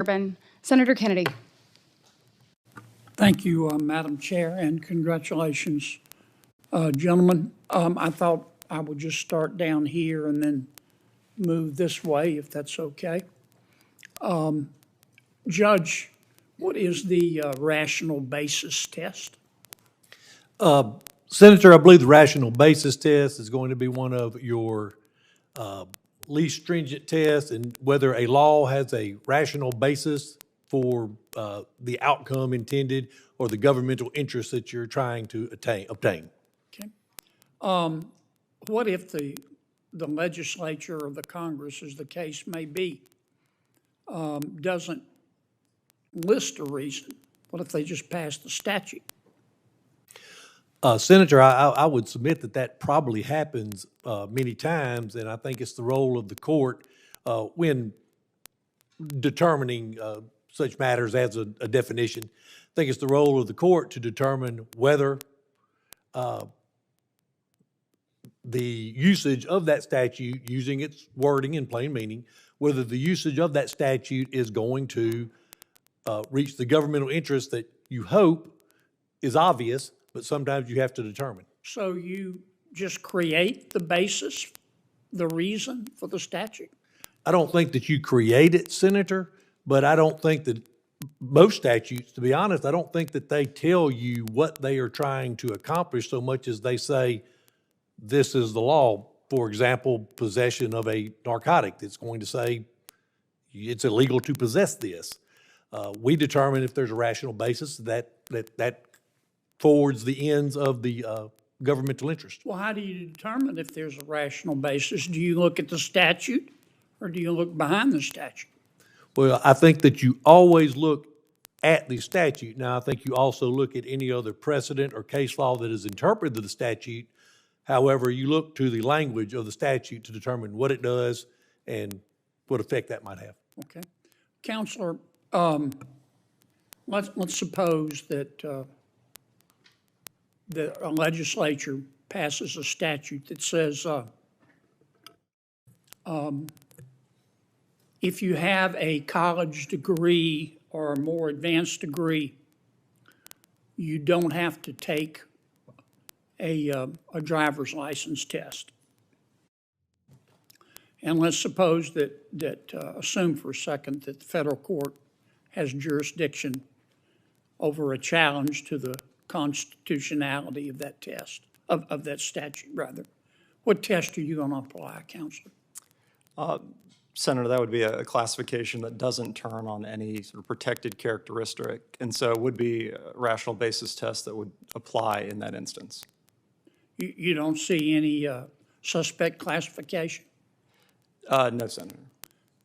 Urban. Senator Kennedy. Thank you, Madam Chair, and congratulations, gentlemen. I thought I would just start down here and then move this way, if that's okay. Judge, what is the rational basis test? Senator, I believe the rational basis test is going to be one of your least stringent tests, and whether a law has a rational basis for the outcome intended or the governmental interest that you're trying to obtain. Okay. What if the legislature or the Congress, as the case may be, doesn't list a reason? What if they just pass the statute? Senator, I would submit that that probably happens many times, and I think it's the role of the court when determining such matters as a definition. I think it's the role of the court to determine whether the usage of that statute, using its wording in plain meaning, whether the usage of that statute is going to reach the governmental interest that you hope is obvious, but sometimes you have to determine. So you just create the basis, the reason for the statute? I don't think that you create it, Senator, but I don't think that most statutes, to be honest, I don't think that they tell you what they are trying to accomplish so much as they say, this is the law. For example, possession of a narcotic, that's going to say it's illegal to possess this. We determine if there's a rational basis that forwards the ends of the governmental interest. Well, how do you determine if there's a rational basis? Do you look at the statute or do you look behind the statute? Well, I think that you always look at the statute. Now, I think you also look at any other precedent or case law that has interpreted the statute. However, you look to the language of the statute to determine what it does and what effect that might have. Okay. Counselor, let's suppose that a legislature passes a statute that says if you have a college degree or a more advanced degree, you don't have to take a driver's license test. And let's suppose that assume for a second that the federal court has jurisdiction over a challenge to the constitutionality of that test, of that statute, rather. What test are you going to apply, Counselor? Senator, that would be a classification that doesn't turn on any sort of protected characteristic, and so it would be a rational basis test that would apply in that instance. You don't see any suspect classification? No, Senator.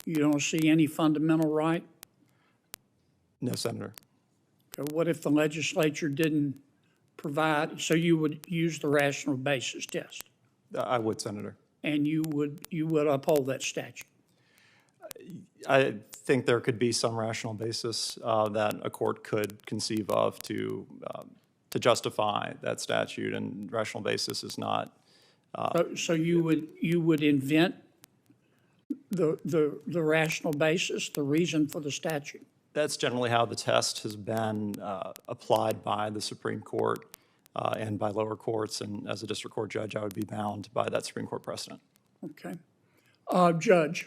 You don't see any fundamental right? No, Senator. Okay, what if the legislature didn't provide, so you would use the rational basis test? I would, Senator. And you would uphold that statute? I think there could be some rational basis that a court could conceive of to justify that statute, and rational basis is not. So you would invent the rational basis, the reason for the statute? That's generally how the test has been applied by the Supreme Court and by lower courts, and as a district court judge, I would be bound by that Supreme Court precedent. Okay. Judge,